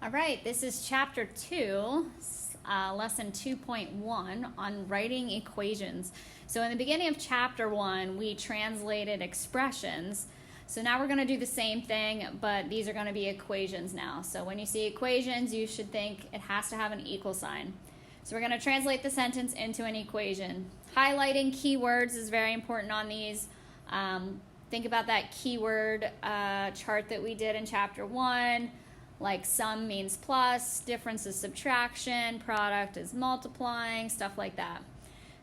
All right, this is chapter 2, lesson 2.1 on writing equations. So in the beginning of chapter 1, we translated expressions. So now we're going to do the same thing, but these are going to be equations now. So when you see equations, you should think it has to have an equal sign. So we're going to translate the sentence into an equation. Highlighting keywords is very important on these. Think about that keyword chart that we did in chapter 1. Like sum means plus, difference is subtraction, product is multiplying, stuff like that.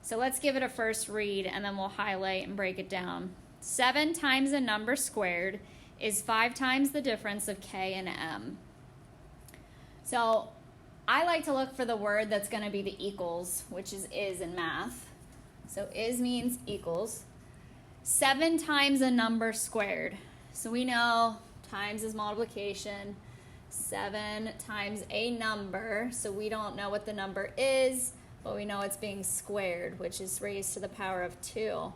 So let's give it a first read and then we'll highlight and break it down. 7 times a number squared is 5 times the difference of k and m. So I like to look for the word that's going to be the equals, which is in math. So is means equals. 7 times a number squared. So we know times is multiplication. 7 times a number, so we don't know what the number is, but we know it's being squared, which is raised to the power of 2.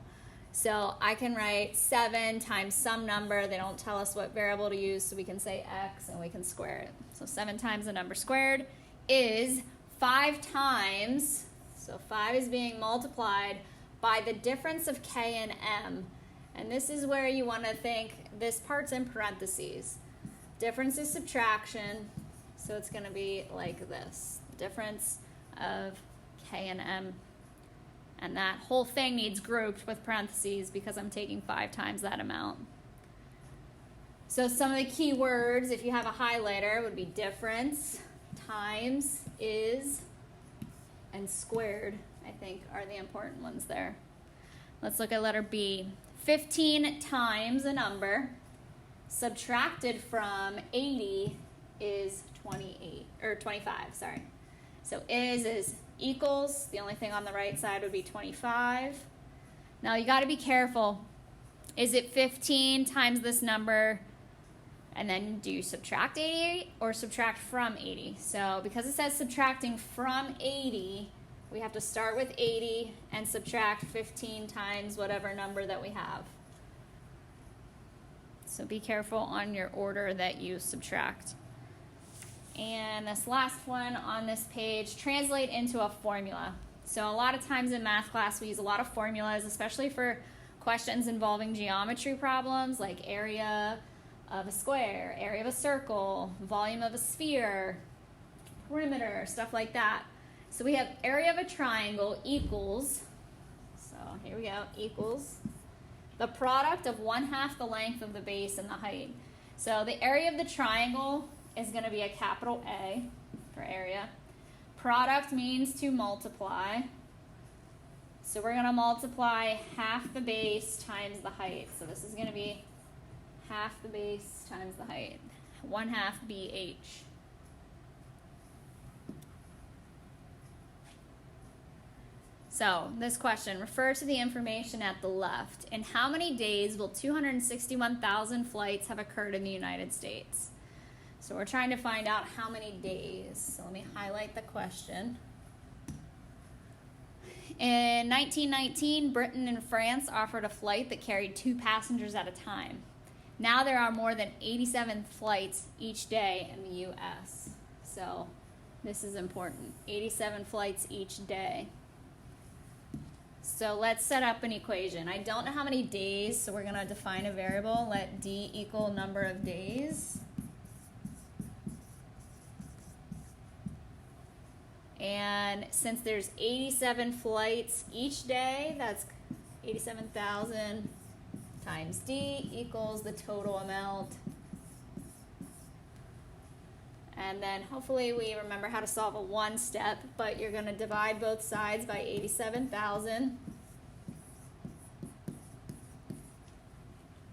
So I can write 7 times some number. They don't tell us what variable to use, so we can say x and we can square it. So 7 times a number squared is 5 times, so 5 is being multiplied by the difference of k and m. And this is where you want to think this part's in parentheses. Difference is subtraction, so it's going to be like this. Difference of k and m. And that whole thing needs grouped with parentheses because I'm taking 5 times that amount. So some of the key words, if you have a highlighter, would be difference, times, is, and squared, I think, are the important ones there. Let's look at letter B. 15 times a number subtracted from 80 is 25, sorry. So is equals, the only thing on the right side would be 25. Now you got to be careful. Is it 15 times this number and then do you subtract 80 or subtract from 80? So because it says subtracting from 80, we have to start with 80 and subtract 15 times whatever number that we have. So be careful on your order that you subtract. And this last one on this page, translate into a formula. So a lot of times in math class we use a lot of formulas, especially for questions involving geometry problems like area of a square, area of a circle, volume of a sphere, perimeter, stuff like that. So we have area of a triangle equals, so here we go, equals the product of 1/2 the length of the base and the height. So the area of the triangle is going to be a capital A for area. Product means to multiply. So we're going to multiply 1/2 the base times the height. So this is going to be 1/2 the base times the height. 1/2 BH. So, this question, refer to the information at the left. In how many days will 261,000 flights have occurred in the United States? So, we're trying to find out how many days. So, let me highlight the question. In 1919, Britain and France offered a flight that carried 2 passengers at a time. Now there are more than 87 flights each day in the U.S. So, this is important. 87 flights each day. So let's set up an equation. I don't know how many days, so we're going to define a variable. Let D equal number of days. And since there's 87 flights each day, that's 87,000 times D equals the total amount. And then hopefully we remember how to solve a one step, but you're going to divide both sides by 87,000.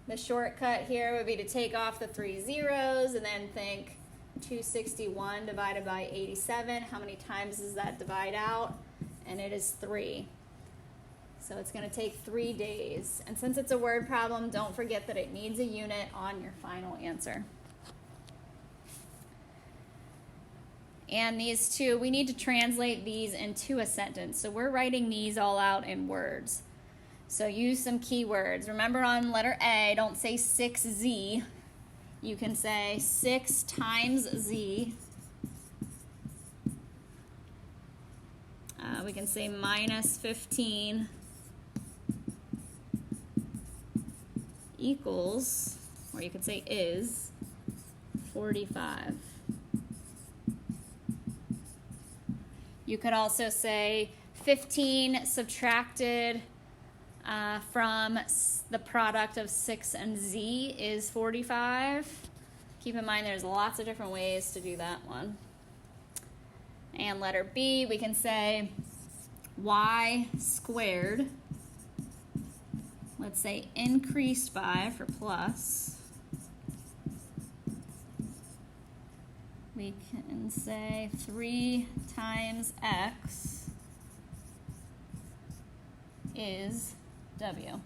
The shortcut here would be to take off the 3 zeros and then think 261 divided by 87. How many times does that divide out? And it is 3. So it's going to take 3 days. And since it's a word problem, don't forget that it needs a unit on your final answer. And these two, we need to translate these into a sentence. So we're writing these all out in words. So use some keywords. Remember on letter A, don't say 6z. You can say 6 times z we can say minus 15 equals, or you could say is, 45. You could also say 15 subtracted from the product of 6 and z is 45. Keep in mind there's lots of different ways to do that one. And letter B, we can say y squared, let's say increased by for plus. We can say 3 times x is w.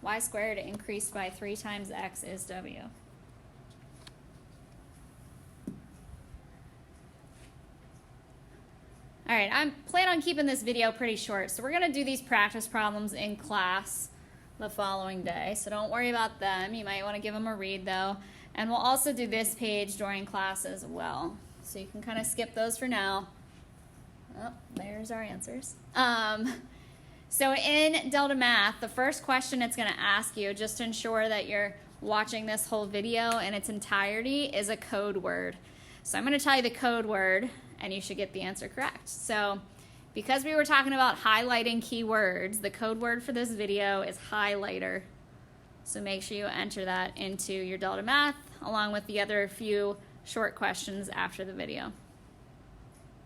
Y squared increased by 3 times x is w. All right, I plan on keeping this video pretty short, so we're going to do these practice problems in class the following day, so don't worry about them. You might want to give them a read, though. And we'll also do this page during class as well, so you can kind of skip those for now. Oh, there's our answers. So in Delta Math, the first question it's going to ask you, just to ensure that you're watching this whole video in its entirety, is a code word. So I'm going to tell you the code word, and you should get the answer correct. So because we were talking about highlighting keywords, the code word for this video is highlighter. So make sure you enter that into your Delta Math along with the other few short questions after the video.